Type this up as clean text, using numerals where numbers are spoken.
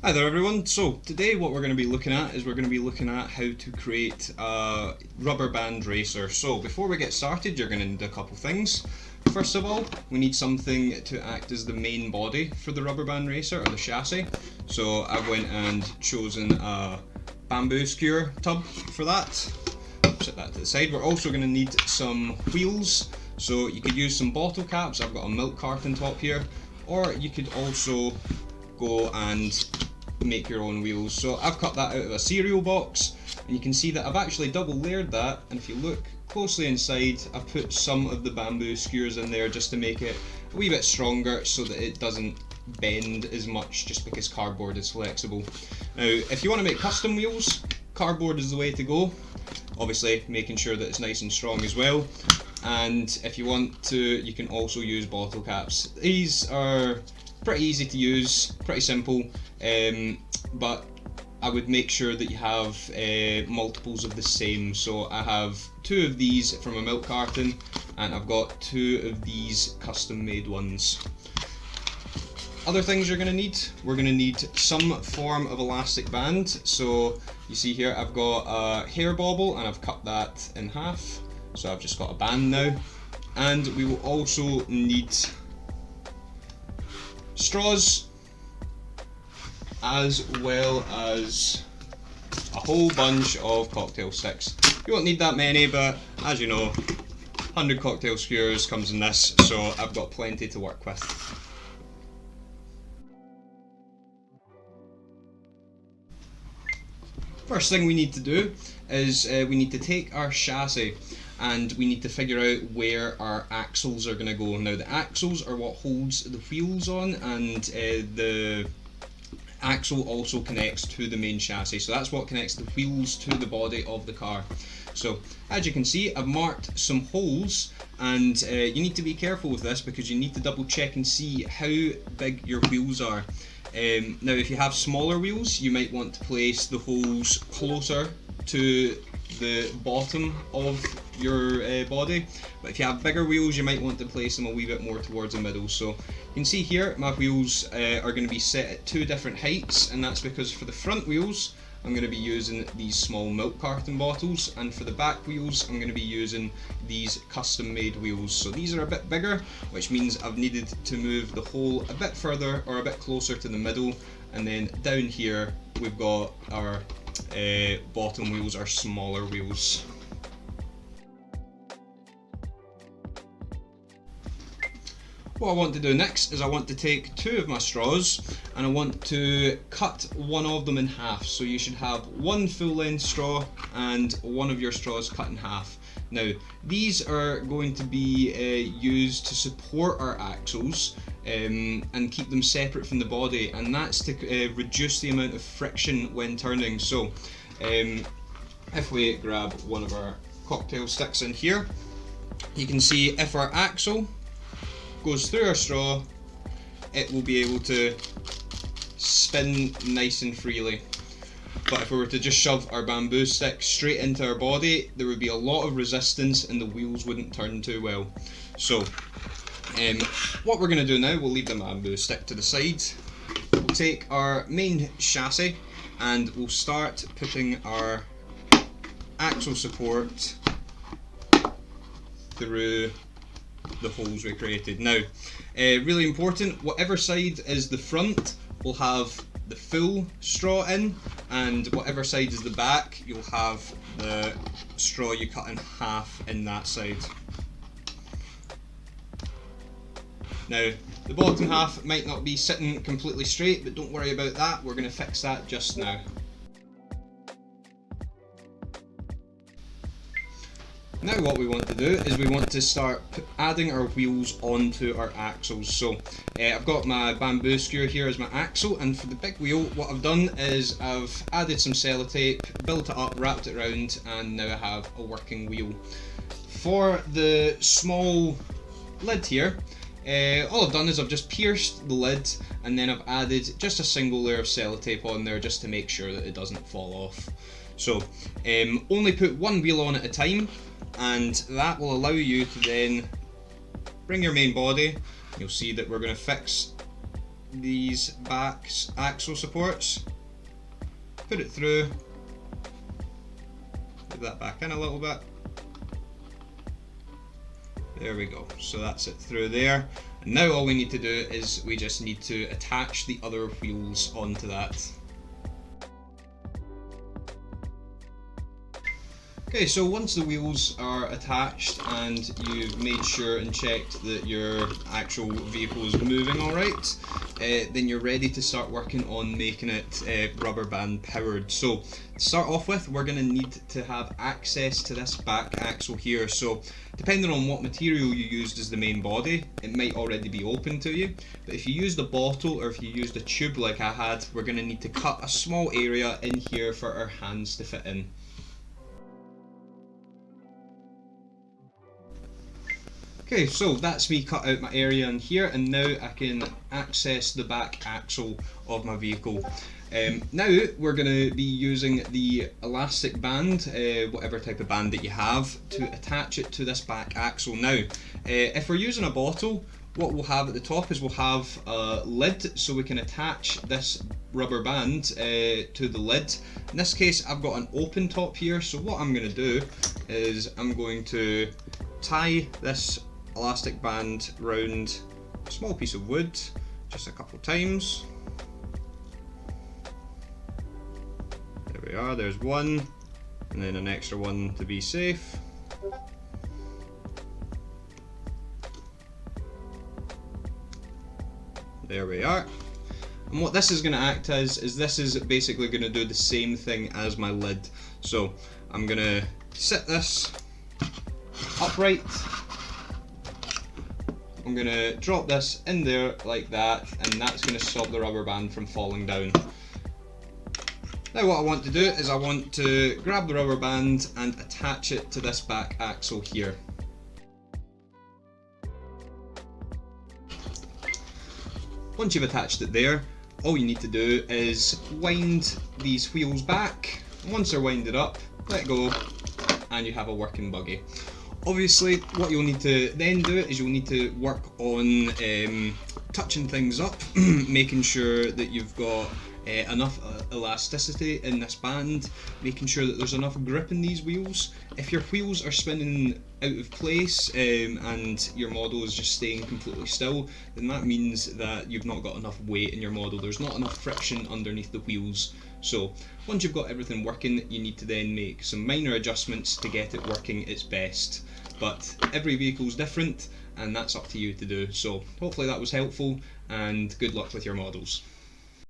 Hi there everyone, so today what we're going to be looking at is we're going to be looking at how to create a rubber band racer. So before we get started you're going to need a couple things. First of all, we need something to act as the main body for the rubber band racer, or the chassis. So I went and chosen a bamboo skewer tub for that. Set that to the side. We're also going to need some wheels, so you could use some bottle caps. I've got a milk carton top here, or you could also go and make your own wheels. So I've cut that out of a cereal box, and you can see that I've actually double layered that, and if you look closely inside, I've put some of the bamboo skewers in there just to make it a wee bit stronger so that it doesn't bend as much, just because cardboard is flexible. Now if you want to make custom wheels, cardboard is the way to go, obviously making sure that it's nice and strong as well. And if you want to, you can also use bottle caps. These are pretty easy to use, pretty simple, but I would make sure that you have multiples of the same. So I have 2 of these from a milk carton, and I've got 2 of these custom made ones. Other things you're going to need, we're going to need some form of elastic band. So you see here I've got a hair bobble and I've cut that in half, so I've just got a band now. And we will also need straws, as well as a whole bunch of cocktail sticks. You won't need that many, but as you know, 100 cocktail skewers comes in this, so I've got plenty to work with. First thing we need to do is we need to take our chassis and we need to figure out where our axles are going to go. Now the axles are what holds the wheels on, and the axle also connects to the main chassis, so that's what connects the wheels to the body of the car. So as you can see, I've marked some holes, and you need to be careful with this because you need to double check and see how big your wheels are. Now if you have smaller wheels, you might want to place the holes closer to the bottom of your body, but if you have bigger wheels you might want to place them a wee bit more towards the middle. So you can see here my wheels are going to be set at 2 different heights, and that's because for the front wheels I'm going to be using these small milk carton bottles, and for the back wheels I'm going to be using these custom made wheels. So these are a bit bigger, which means I've needed to move the hole a bit further or a bit closer to the middle, and then down here we've got our bottom wheels are smaller wheels. What I want to do next is I want to take 2 of my straws and I want to cut one of them in half. So you should have 1 full length straw and one of your straws cut in half. Now these are going to be used to support our axles and keep them separate from the body, and that's to reduce the amount of friction when turning. So if we grab one of our cocktail sticks in here, you can see if our axle goes through our straw, it will be able to spin nice and freely. But if we were to just shove our bamboo stick straight into our body, there would be a lot of resistance and the wheels wouldn't turn too well. So what we're going to do now, we'll leave the bamboo stick to the side. We'll take our main chassis and we'll start putting our axle support through the holes we created. Now, really important, whatever side is the front will have the full straw in, and whatever side is the back, you'll have the straw you cut in half in that side. Now, the bottom half might not be sitting completely straight, but don't worry about that, we're going to fix that just now. Now what we want to do is we want to start adding our wheels onto our axles. So I've got my bamboo skewer here as my axle, and for the big wheel what I've done is I've added some sellotape, built it up, wrapped it around, and now I have a working wheel. For the small lid here, all I've done is I've just pierced the lid, and then I've added just a single layer of sellotape on there just to make sure that it doesn't fall off. So only put 1 wheel on at a time, and that will allow you to then bring your main body. You'll see that we're going to fix these back axle supports, put it through, move that back in a little bit. There we go, so that's it through there. And now all we need to do is we just need to attach the other wheels onto that. Okay, so once the wheels are attached and you've made sure and checked that your actual vehicle is moving alright, then you're ready to start working on making it rubber band powered. So to start off with, we're going to need to have access to this back axle here. So depending on what material you used as the main body, it might already be open to you. But if you used a bottle or if you used a tube like I had, we're going to need to cut a small area in here for our hands to fit in. Okay, so that's me cut out my area in here, and now I can access the back axle of my vehicle. Now we're going to be using the elastic band, whatever type of band that you have, to attach it to this back axle. Now, if we're using a bottle, what we'll have at the top is we'll have a lid, so we can attach this rubber band to the lid. In this case, I've got an open top here, so what I'm going to do is I'm going to tie this elastic band round a small piece of wood just a couple times. There we are, there's one, and then an extra one to be safe. There we are. And what this is going to act as is this is basically going to do the same thing as my lid. So I'm going to set this upright. I'm going to drop this in there like that, and that's going to stop the rubber band from falling down. Now what I want to do is I want to grab the rubber band and attach it to this back axle here. Once you've attached it there, all you need to do is wind these wheels back. Once they're winded up, let go, and you have a working buggy. Obviously, what you'll need to then do is you'll need to work on touching things up, making sure that you've got enough elasticity in this band, making sure that there's enough grip in these wheels. If your wheels are spinning out of place and your model is just staying completely still, then that means that you've not got enough weight in your model. There's not enough friction underneath the wheels. So once you've got everything working, you need to then make some minor adjustments to get it working its best. But every vehicle's different, and that's up to you to do. So hopefully that was helpful, and good luck with your models.